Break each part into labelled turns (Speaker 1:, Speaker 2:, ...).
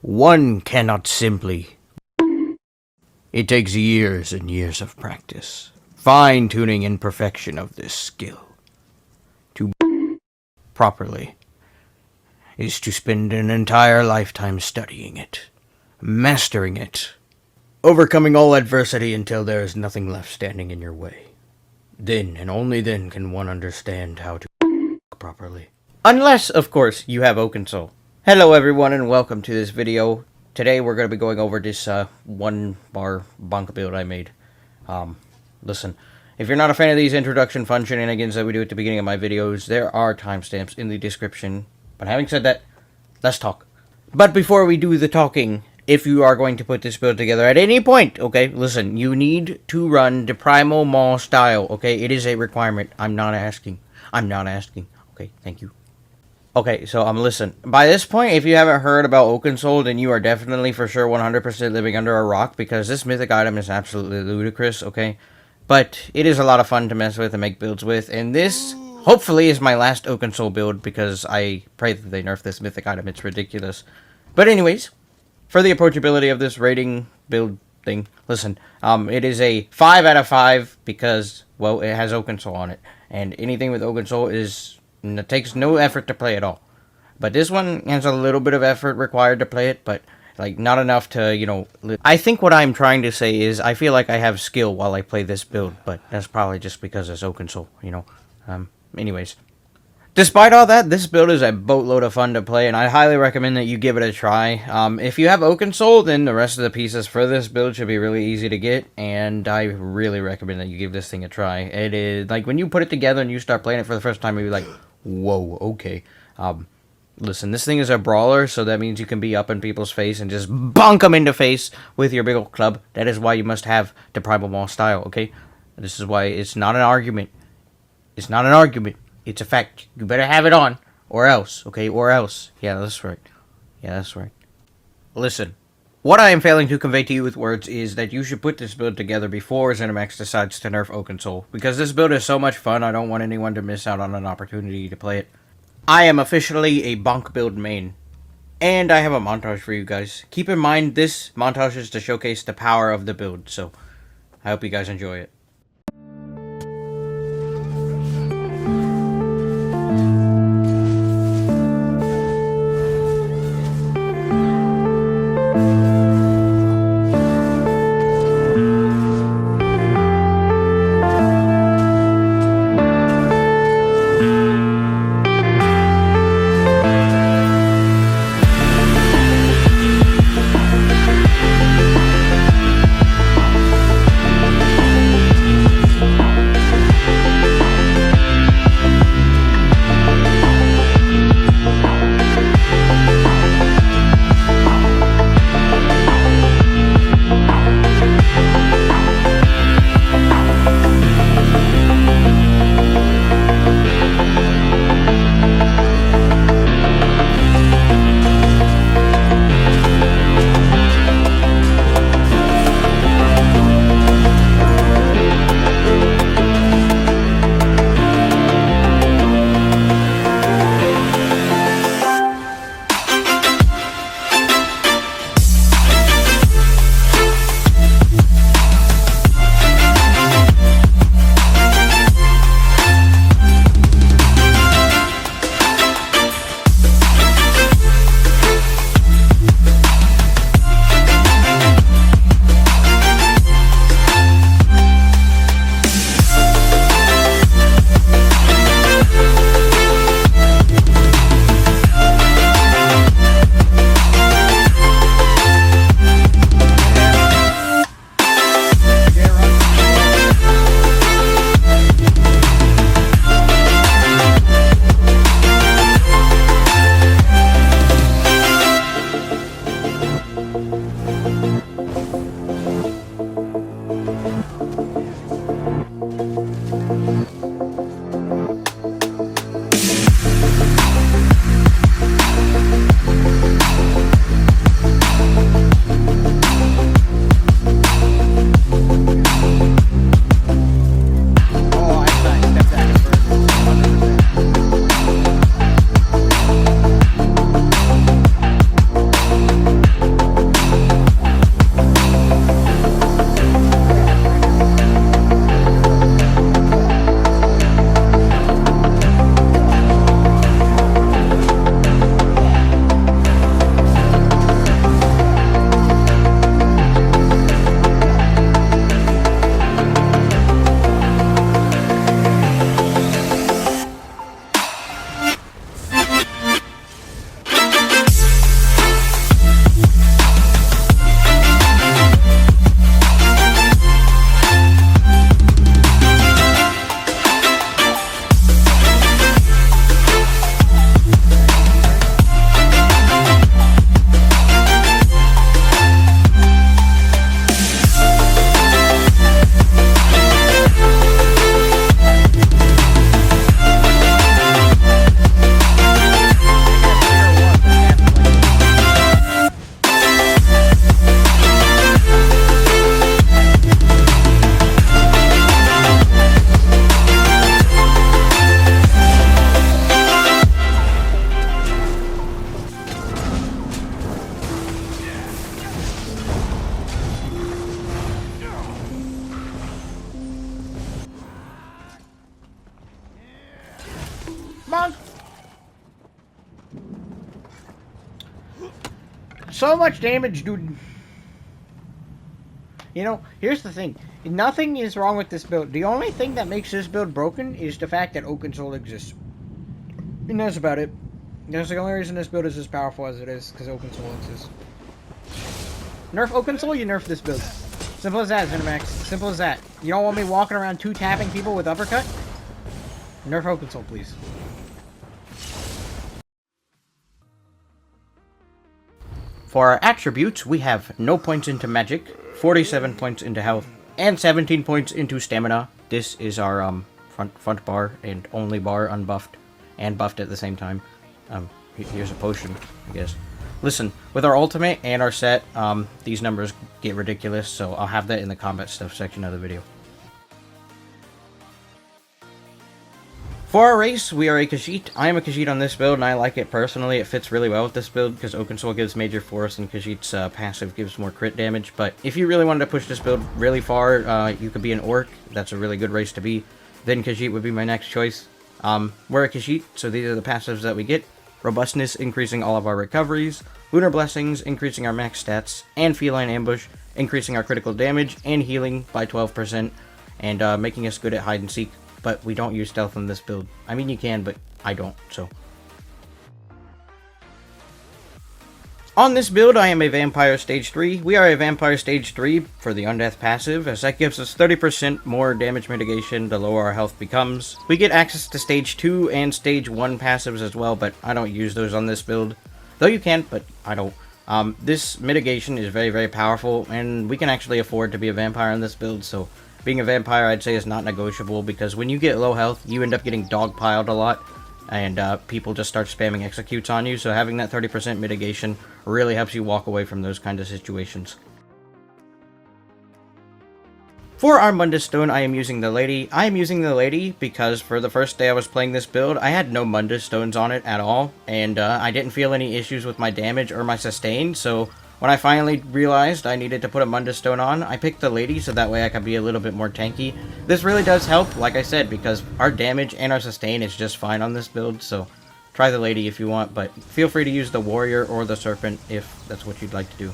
Speaker 1: one cannot simply. It takes years and years of practice, fine-tuning and perfection of this skill. To properly is to spend an entire lifetime studying it, mastering it, overcoming all adversity until there is nothing left standing in your way. Then, and only then, can one understand how to properly. Unless, of course, you have oakensoul. Hello everyone and welcome to this video. Today we're going to be going over this one bar bonk build I made. Listen, if you're not a fan of these introduction fun shenanigans that we do at the beginning of my videos, there are timestamps in the description. But having said that, let's talk. But before we do the talking, if you are going to put this build together at any point, okay, listen, you need to run the Primal Maw style, okay? It is a requirement. I'm not asking. Okay, thank you. Okay, so listen, by this point, if you haven't heard about oakensoul, then you are definitely for sure 100% living under a rock, because this mythic item is absolutely ludicrous, okay? But it is a lot of fun to mess with and make builds with, and this, hopefully, is my last oakensoul build, because I pray that they nerf this mythic item. It's ridiculous. But anyways, for the approachability of this rating build thing, listen, it is a 5 out of 5, because, well, it has oakensoul on it, and anything with oakensoul it takes no effort to play at all. But this one has a little bit of effort required to play it, but like not enough to, you know, I think what I'm trying to say is I feel like I have skill while I play this build, but that's probably just because it's oakensoul, you know. Anyways, despite all that, this build is a boatload of fun to play, and I highly recommend that you give it a try. If you have oakensoul, then the rest of the pieces for this build should be really easy to get, and I really recommend that you give this thing a try. It is, like, when you put it together and you start playing it for the first time, you'll be like, whoa, okay. Listen, this thing is a brawler, so that means you can be up in people's face and just bonk them in the face with your big old club. That is why you must have the Primal Maw style, okay? This is why it's not an argument. It's not an argument. It's a fact. You better have it on, or else, okay? Or else. Yeah, that's right. Yeah, that's right. Listen, what I am failing to convey to you with words is that you should put this build together before ZeniMax decides to nerf oakensoul, because this build is so much fun, I don't want anyone to miss out on an opportunity to play it. I am officially a bonk build main, and I have a montage for you guys. Keep in mind, this montage is to showcase the power of the build, so I hope you guys enjoy it. So much damage, dude. You know, here's the thing. Nothing is wrong with this build. The only thing that makes this build broken is the fact that oakensoul exists. And that's about it. That's the only reason this build is as powerful as it is, because oakensoul exists. Nerf oakensoul, you nerf this build. Simple as that, Zenimax. Simple as that. You don't want me walking around two-tapping people with uppercut? Nerf oakensoul, please. For our attributes, we have no points into magic, 47 points into health, and 17 points into stamina. This is our front bar and only bar unbuffed and buffed at the same time. Here's a potion, I guess. Listen, with our ultimate and our set, these numbers get ridiculous, so I'll have that in the combat stuff section of the video. For our race, we are a Khajiit. I am a Khajiit on this build, and I like it personally. It fits really well with this build, because oakensoul gives major force, and Khajiit's passive gives more crit damage. But if you really wanted to push this build really far, you could be an Orc. That's a really good race to be. Then Khajiit would be my next choice. We're a Khajiit, so these are the passives that we get. Robustness, increasing all of our recoveries. Lunar Blessings, increasing our max stats. And Feline Ambush, increasing our critical damage and healing by 12%. And making us good at hide and seek. But we don't use stealth in this build. I mean, you can, but I don't, so. On this build, I am a Vampire Stage 3. We are a Vampire Stage 3 for the Undeath passive, as that gives us 30% more damage mitigation the lower our health becomes. We get access to Stage 2 and Stage 1 passives as well, but I don't use those on this build. Though you can, but I don't. This mitigation is very, very powerful, and we can actually afford to be a vampire in this build, so being a vampire, I'd say, is not negotiable, because when you get low health, you end up getting dogpiled a lot, and people just start spamming executes on you, so having that 30% mitigation really helps you walk away from those kind of situations. For our Mundus stone, I am using the Lady. I am using the Lady because for the first day I was playing this build, I had no Mundus stones on it at all, and I didn't feel any issues with my damage or my sustain, so when I finally realized I needed to put a Mundus stone on, I picked the Lady so that way I could be a little bit more tanky. This really does help, like I said, because our damage and our sustain is just fine on this build, so try the Lady if you want, but feel free to use the Warrior or the Serpent if that's what you'd like to do.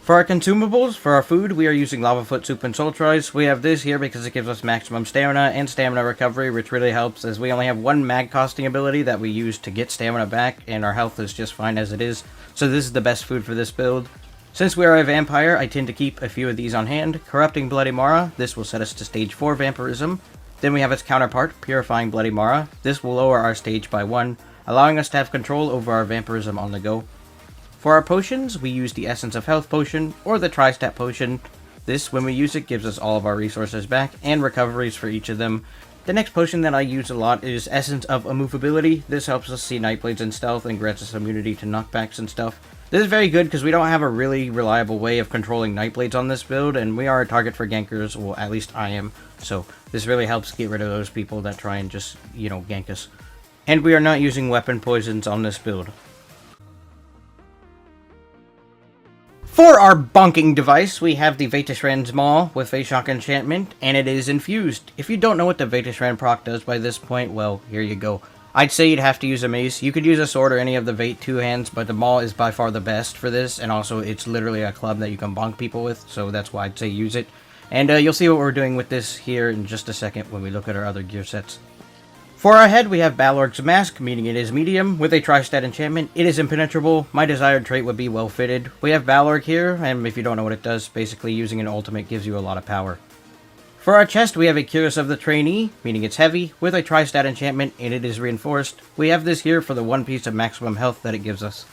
Speaker 1: For our consumables, for our food, we are using Lavafoot Soup and Soul Tries. We have this here because it gives us maximum stamina and stamina recovery, which really helps as we only have one mag costing ability that we use to get stamina back, and our health is just fine as it is. So this is the best food for this build. Since we are a vampire, I tend to keep a few of these on hand. Corrupting Bloody Mara, this will set us to stage 4 vampirism. Then we have its counterpart, Purifying Bloody Mara. This will lower our stage by 1, allowing us to have control over our vampirism on the go. For our potions, we use the Essence of Health potion, or the Tri-Stat potion. This, when we use it, gives us all of our resources back, and recoveries for each of them. The next potion that I use a lot is Essence of Immovability. This helps us see Nightblades and stealth, and grants us immunity to knockbacks and stuff. This is very good, because we don't have a really reliable way of controlling Nightblades on this build, and we are a target for gankers, well, at least I am. So, this really helps get rid of those people that try and just, you know, gank us. And we are not using weapon poisons on this build. For our bonking device, we have the Vetishrand's Maul with Face Shock Enchantment, and it is infused. If you don't know what the Vetishrand proc does by this point, well, here you go. I'd say you'd have to use a mace. You could use a sword or any of the Vate 2-hands, but the Maul is by far the best for this, and also it's literally a club that you can bonk people with, so that's why I'd say use it. And you'll see what we're doing with this here in just a second when we look at our other gear sets. For our head, we have Balorg's Mask, meaning it is medium, with a Tri-Stat enchantment. It is impenetrable. My desired trait would be well-fitted. We have Balorg here, and if you don't know what it does, basically using an ultimate gives you a lot of power. For our chest, we have a Curious of the Trainee, meaning it's heavy, with a Tri-Stat enchantment, and it is reinforced. We have this here for the 1 piece of maximum health that it gives us.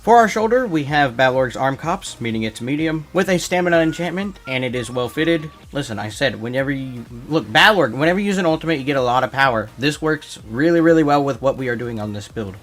Speaker 1: For our shoulder, we have Balorg's Arm Cops, meaning it's medium, with a stamina enchantment, and it is well fitted. Listen, I said, whenever you... Look, Balorg, whenever you use an ultimate, you get a lot of power. This works really, really well with what we are doing on this build.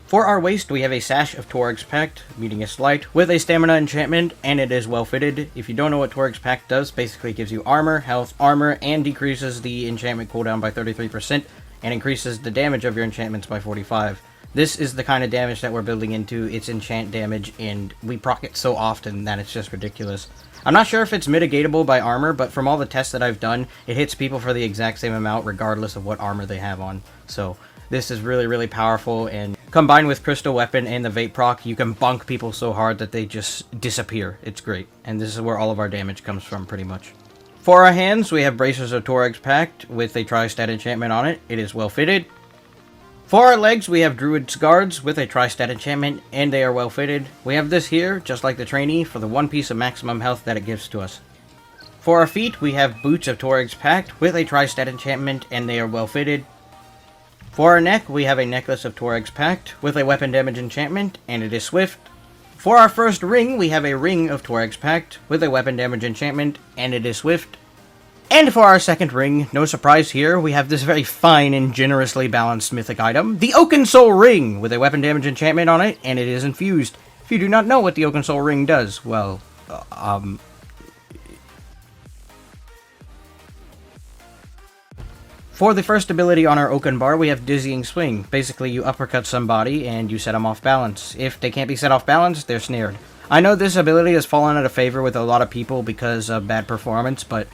Speaker 1: For our waist, we have a Sash of Torag's Pact, meaning it's light, with a stamina enchantment, and it is well fitted. If you don't know what Torag's Pact does, basically it gives you armor, health, armor, and decreases the enchantment cooldown by 33%, and increases the damage of your enchantments by 45%. This is the kind of damage that we're building into. It's enchant damage, and we proc it so often that it's just ridiculous. I'm not sure if it's mitigatable by armor, but from all the tests that I've done, it hits people for the exact same amount regardless of what armor they have on. So this is really, really powerful, and Combined with Crystal Weapon and the Vape proc, you can bonk people so hard that they just disappear. It's great. And this is where all of our damage comes from, pretty much. For our hands, we have Bracers of Torag's Pact with a Tri-Stat enchantment on it. It is well fitted. For our legs, we have Druid's Guards with a Tri-Stat enchantment, and they are well fitted. We have this here, just like the trainee, for the 1 piece of maximum health that it gives to us. For our feet, we have Boots of Torag's Pact with a Tri-Stat enchantment, and they are well fitted. For our neck, we have a Necklace of Torag's Pact with a weapon damage enchantment, and it is swift. For our first ring, we have a Ring of Torag's Pact with a weapon damage enchantment, and it is swift. And for our second ring, no surprise here, we have this very fine and generously balanced mythic item, the Oakensoul Ring, with a weapon damage enchantment on it, and it is infused. If you do not know what the Oakensoul Ring does, well, For the first ability on our Oaken bar, we have Dizzying Swing. Basically, you uppercut somebody and you set them off balance. If they can't be set off balance, they're snared. I know this ability has fallen out of favor with a lot of people because of bad performance, but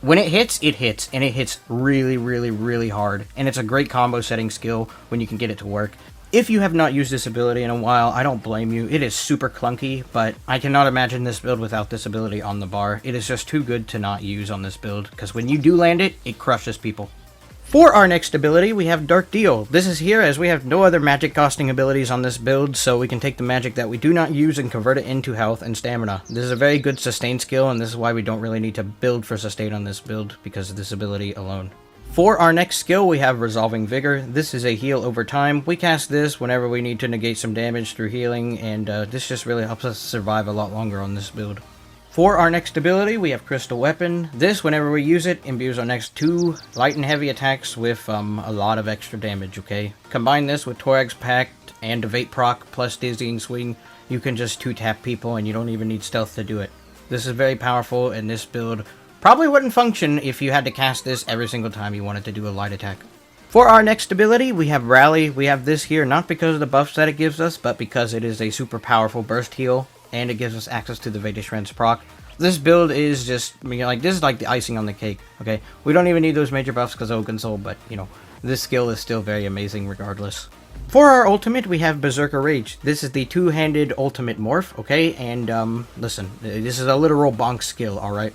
Speaker 1: when it hits, and it hits really, really, really hard. And it's a great combo setting skill when you can get it to work. If you have not used this ability in a while, I don't blame you. It is super clunky, but I cannot imagine this build without this ability on the bar. It is just too good to not use on this build, because when you do land it, it crushes people. For our next ability, we have Dark Deal. This is here as we have no other magic costing abilities on this build, so we can take the magic that we do not use and convert it into health and stamina. This is a very good sustain skill, and this is why we don't really need to build for sustain on this build, because of this ability alone. For our next skill, we have Resolving Vigor. This is a heal over time. We cast this whenever we need to negate some damage through healing, and this just really helps us survive a lot longer on this build. For our next ability, we have Crystal Weapon. This, whenever we use it, imbues our next 2 light and heavy attacks with a lot of extra damage, okay? Combine this with Torag's Pact and a Vape proc plus Dizzying Swing, you can just 2-tap people and you don't even need stealth to do it. This is very powerful, and this build probably wouldn't function if you had to cast this every single time you wanted to do a light attack. For our next ability, we have Rally. We have this here not because of the buffs that it gives us, but because it is a super powerful burst heal, and it gives us access to the Vedishrend's proc. This build is just, I mean, like, this is like the icing on the cake, okay? We don't even need those major buffs because of oakensoul, but, you know, this skill is still very amazing regardless. For our ultimate, we have Berserker Rage. This is the 2-handed ultimate morph, okay? And, listen, this is a literal bonk skill, alright?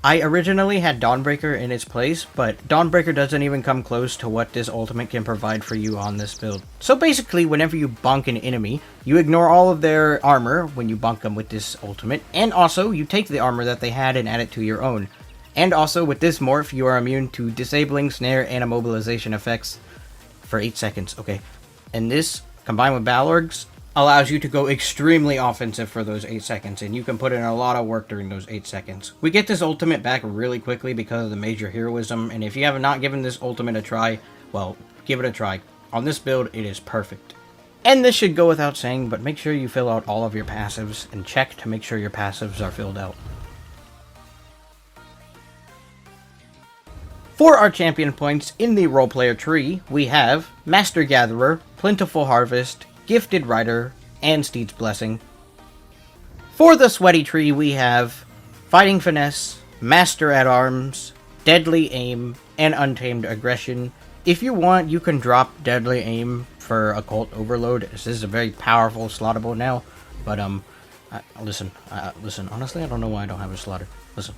Speaker 1: I originally had Dawnbreaker in its place, but Dawnbreaker doesn't even come close to what this ultimate can provide for you on this build. So basically, whenever you bonk an enemy, you ignore all of their armor when you bonk them with this ultimate, and also, you take the armor that they had and add it to your own. And also, with this morph, you are immune to disabling, snare, and immobilization effects for 8 seconds, okay? And this, combined with Balorg's, allows you to go extremely offensive for those 8 seconds, and you can put in a lot of work during those 8 seconds. We get this ultimate back really quickly because of the major heroism, and if you have not given this ultimate a try, well, give it a try. On this build, it is perfect. And this should go without saying, but make sure you fill out all of your passives, and check to make sure your passives are filled out. For our champion points in the roleplayer tree, we have Master Gatherer, Plentiful Harvest, Gifted Rider, and Steed's Blessing. For the sweaty tree, we have Fighting Finesse, Master at Arms, Deadly Aim, and Untamed Aggression. If you want, you can drop Deadly Aim for Occult Overload. This is a very powerful slottable now, but listen, honestly, I don't know why I don't have a slotter. Listen.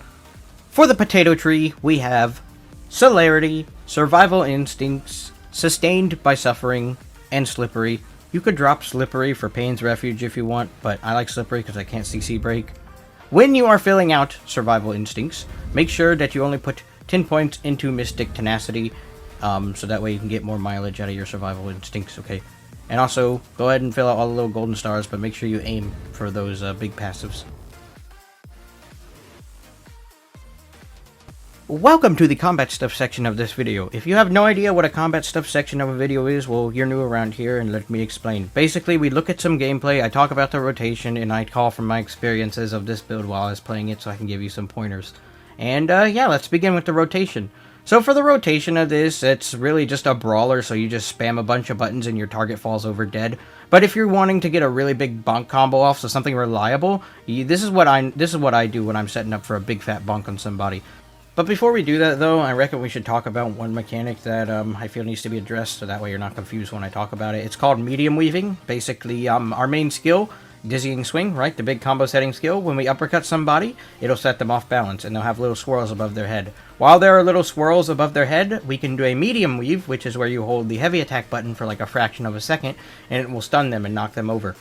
Speaker 1: For the potato tree, we have Celerity, Survival Instincts, Sustained by Suffering, and Slippery. You could drop Slippery for Pain's Refuge if you want, but I like Slippery because I can't CC break. When you are filling out Survival Instincts, make sure that you only put 10 points into Mystic Tenacity, so that way you can get more mileage out of your Survival Instincts, okay? And also, go ahead and fill out all the little golden stars, but make sure you aim for those big passives. Welcome to the combat stuff section of this video. If you have no idea what a combat stuff section of a video is, well, you're new around here, and let me explain. Basically, we look at some gameplay, I talk about the rotation, and I call from my experiences of this build while I was playing it so I can give you some pointers. And, yeah, let's begin with the rotation. So for the rotation of this, it's really just a brawler, so you just spam a bunch of buttons and your target falls over dead. But if you're wanting to get a really big bonk combo off, so something reliable, this is what I do when I'm setting up for a big fat bonk on somebody. But before we do that, though, I reckon we should talk about one mechanic that I feel needs to be addressed, so that way you're not confused when I talk about it. It's called medium weaving. Basically, our main skill, dizzying swing, right? The big combo setting skill. When we uppercut somebody, it'll set them off balance, and they'll have little swirls above their head. While there are little swirls above their head, we can do a medium weave, which is where you hold the heavy attack button for like a fraction of a second, and it will stun them and knock them over.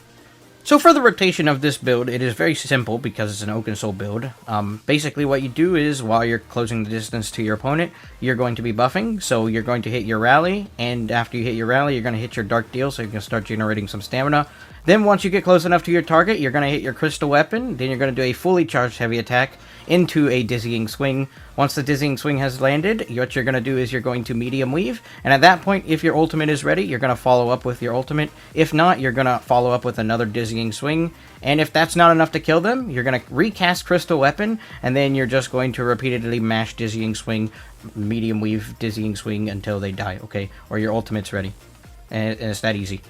Speaker 1: So for the rotation of this build, it is very simple because it's an oakensoul build. Basically what you do is, while you're closing the distance to your opponent, you're going to be buffing, so you're going to hit your rally, and after you hit your rally, you're going to hit your dark deal, so you can start generating some stamina. Then once you get close enough to your target, you're going to hit your crystal weapon, then you're going to do a fully charged heavy attack into a dizzying swing. Once the dizzying swing has landed, what you're going to do is you're going to medium weave, and at that point, if your ultimate is ready, you're going to follow up with your ultimate. If not, you're going to follow up with another dizzying swing, and if that's not enough to kill them, you're going to recast crystal weapon, and then you're just going to repeatedly mash dizzying swing, medium weave, dizzying swing until they die, okay? Or your ultimate's ready. And it's that easy.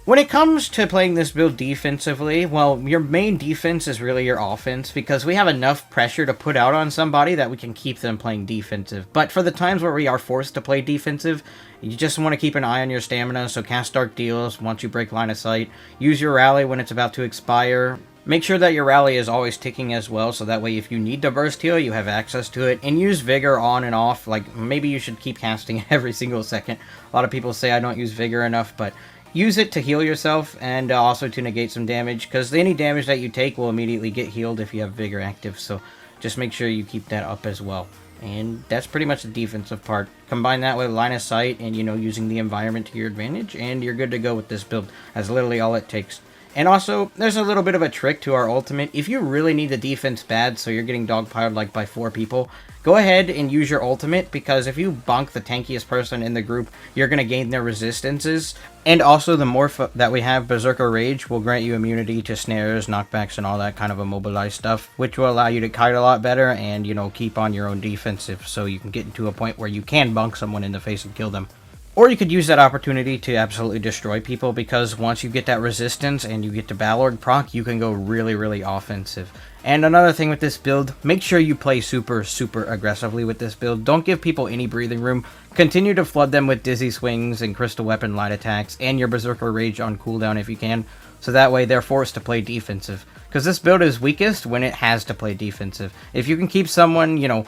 Speaker 1: When it comes to playing this build defensively, well, your main defense is really your offense, because we have enough pressure to put out on somebody that we can keep them playing defensive. But for the times where we are forced to play defensive, you just want to keep an eye on your stamina, so cast dark deals once you break line of sight. Use your rally when it's about to expire. Make sure that your rally is always ticking as well, so that way if you need to burst heal, you have access to it. And use Vigor on and off, like maybe you should keep casting every single second. A lot of people say I don't use Vigor enough, but use it to heal yourself and also to negate some damage, because any damage that you take will immediately get healed if you have Vigor active, so just make sure you keep that up as well. And that's pretty much the defensive part. Combine that with line of sight and, you know, using the environment to your advantage, and you're good to go with this build. That's literally all it takes. And also, there's a little bit of a trick to our ultimate. If you really need the defense bad, so you're getting dogpiled like by 4 people, go ahead and use your ultimate, because if you bonk the tankiest person in the group, you're going to gain their resistances. And also, the morph that we have, Berserker Rage, will grant you immunity to snares, knockbacks, and all that kind of immobilized stuff, which will allow you to kite a lot better and, you know, keep on your own defensive, so you can get into a point where you can bonk someone in the face and kill them. Or you could use that opportunity to absolutely destroy people, because once you get that resistance and you get to Balorg proc, you can go really, really offensive. And another thing with this build, make sure you play super, super aggressively with this build. Don't give people any breathing room. Continue to flood them with dizzy swings and crystal weapon light attacks and your Berserker Rage on cooldown if you can, so that way they're forced to play defensive. Because this build is weakest when it has to play defensive. If you can keep someone, you know,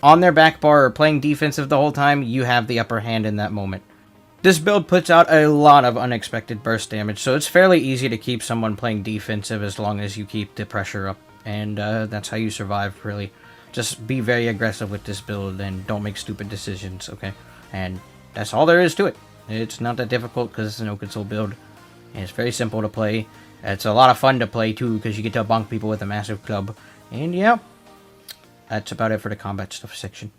Speaker 1: on their back bar or playing defensive the whole time, you have the upper hand in that moment. This build puts out a lot of unexpected burst damage, so it's fairly easy to keep someone playing defensive as long as you keep the pressure up. And that's how you survive, really. Just be very aggressive with this build and don't make stupid decisions, okay? And that's all there is to it. It's not that difficult because it's an oakensoul build. And it's very simple to play. It's a lot of fun to play too, because you get to bonk people with a massive club. And yeah, that's about it for the combat stuff section.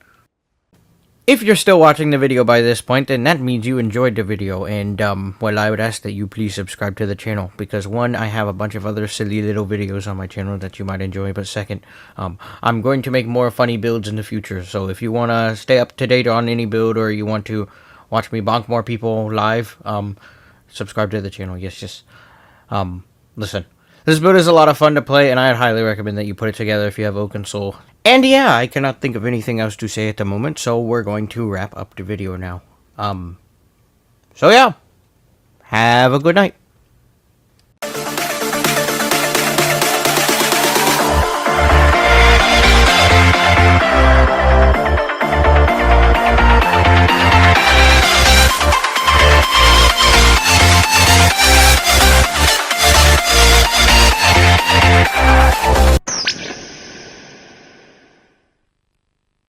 Speaker 1: If you're still watching the video by this point, then that means you enjoyed the video, and, well, I would ask that you please subscribe to the channel, because, one, I have a bunch of other silly little videos on my channel that you might enjoy, but second, I'm going to make more funny builds in the future, so if you want to stay up to date on any build, or you want to watch me bonk more people live, subscribe to the channel. Yes, listen. This build is a lot of fun to play, and I'd highly recommend that you put it together if you have oakensoul. And yeah, I cannot think of anything else to say at the moment, so we're going to wrap up the video now. So yeah, have a good night.